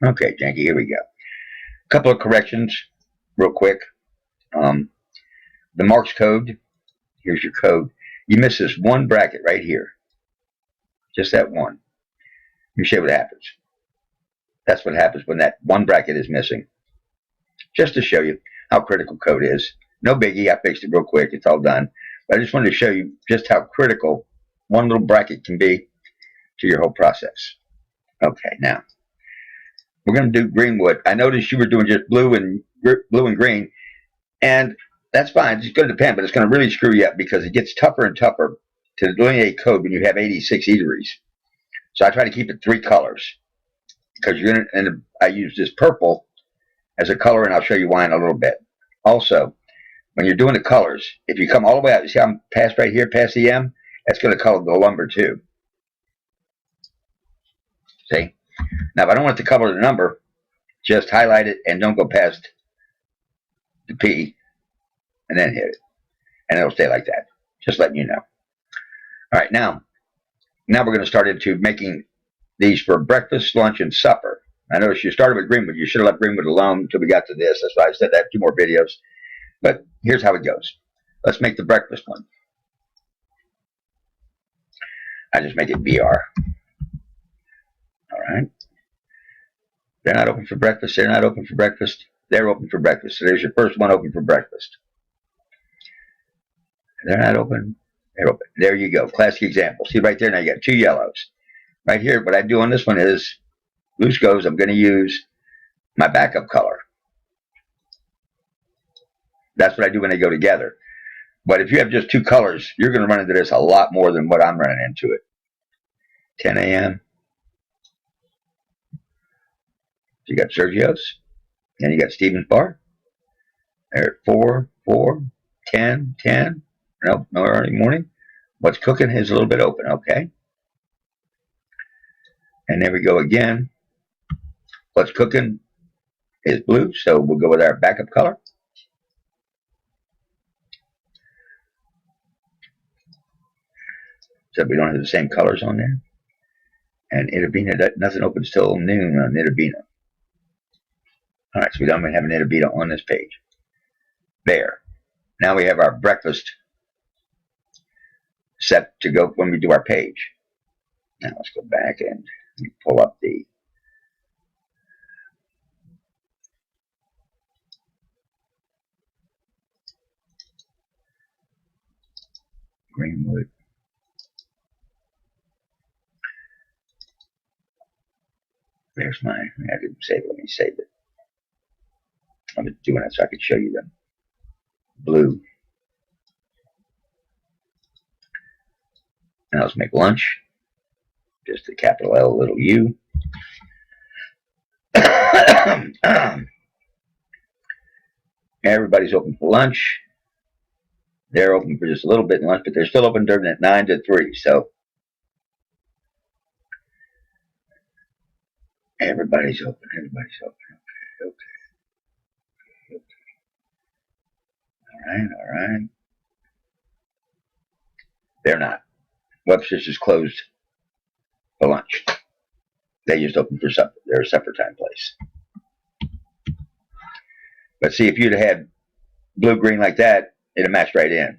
Okay, Janky, here we go. A couple of corrections real quick. The marks code, here's your code. You miss this one bracket right here. Just that one. Let me show you what happens. That's what happens when that one bracket is missing. Just to show you how critical code is. No biggie, I fixed it real quick, it's all done. But I just wanted to show you just how critical one little bracket can be to your whole process. Okay, now we're going to do greenwood. I noticed you were doing just blue and green, and that's fine. It's going to depend, but it's going to really screw you up because it gets tougher and tougher to delineate code when you have 86 eateries. So I try to keep it 3 colors because you're going to, and I use this purple as a color, and I'll show you why in a little bit. Also, when you're doing the colors, if you come all the way out, you see I'm past right here, past the M, that's going to color the lumber too. See? Now, if I don't want to color the number, just highlight it and don't go past the P and then hit it. And it'll stay like that. Just letting you know. All right, now we're going to start into making these for breakfast, lunch, and supper. I noticed you started with greenwood. You should have left greenwood alone until we got to this. That's why I said I have 2 more videos. But here's how it goes. Let's make the breakfast one. I just make it BR. All right. They're not open for breakfast. They're not open for breakfast. They're open for breakfast. So there's your first one open for breakfast. They're not open. They're open. There you go. Classic example. See right there? Now you got 2 yellows. Right here, what I do on this one is, loose goes, I'm going to use my backup color. That's what I do when they go together. But if you have just 2 colors, you're going to run into this a lot more than what I'm running into it. 10 a.m. You got Sergio's. Then you got Stevens Bar. There at 4, 4, 10, 10. No early morning. What's cooking is a little bit open. Okay. And there we go again. What's cooking is blue, so we'll go with our backup color. So we don't have the same colors on there. And Itabina, nothing opens till noon on Itabina. All right, so we don't even have an Itabina on this page. There. Now we have our breakfast set to go when we do our page. Now let's go back and pull up the greenwood. There's mine. I didn't save it. Let me save it. I'm just doing it so I could show you them. Blue. Now let's make lunch. Just a capital L, little U. Everybody's open for lunch. They're open for just a little bit in lunch, but they're still open during at 9 to 3. So everybody's open. Everybody's open. Okay. All right. They're not. Webster's is closed for lunch. They just open for supper. They're a supper time place. But see, if you'd have had blue green like that, it'd have matched right in.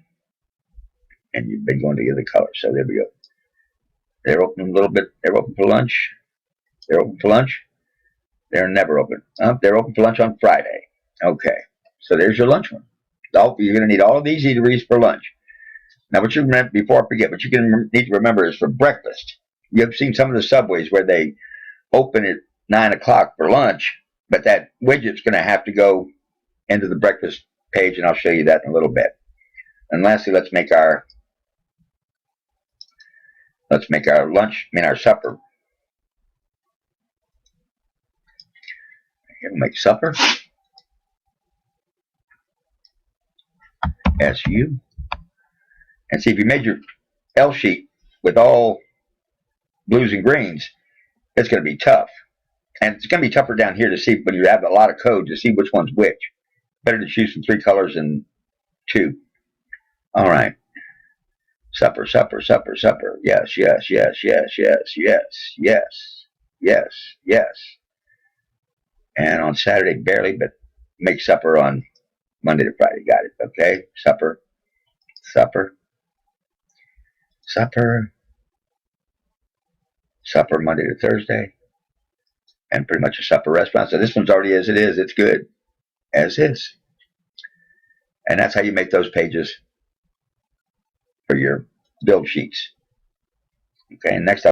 And you've been going to the other color. So there we go. They're open a little bit. They're open for lunch. They're open for lunch. They're never open. They're open for lunch on Friday. Okay. So there's your lunch one. You're going to need all of these eateries for lunch. Now, what you remember, before I forget, what you need to remember is for breakfast. You've seen some of the Subways where they open at 9 o'clock for lunch, but that widget's going to have to go into the breakfast page, and I'll show you that in a little bit. And lastly, let's make our lunch, our supper. Here, we'll make supper. SU. And see, if you made your L sheet with all blues and greens, it's going to be tough. And it's going to be tougher down here to see when you have a lot of code to see which one's which. Better to choose from 3 colors than 2. All right. Supper, supper, supper, supper. Yes, yes, yes, yes, yes, yes, yes, yes, yes. And on Saturday, barely, but make supper on Monday to Friday. Got it. Okay. Supper, supper, supper, supper Monday to Thursday. And pretty much a supper restaurant. So this one's already as it is. It's good. As is. And that's how you make those pages for your build sheets. Okay. And next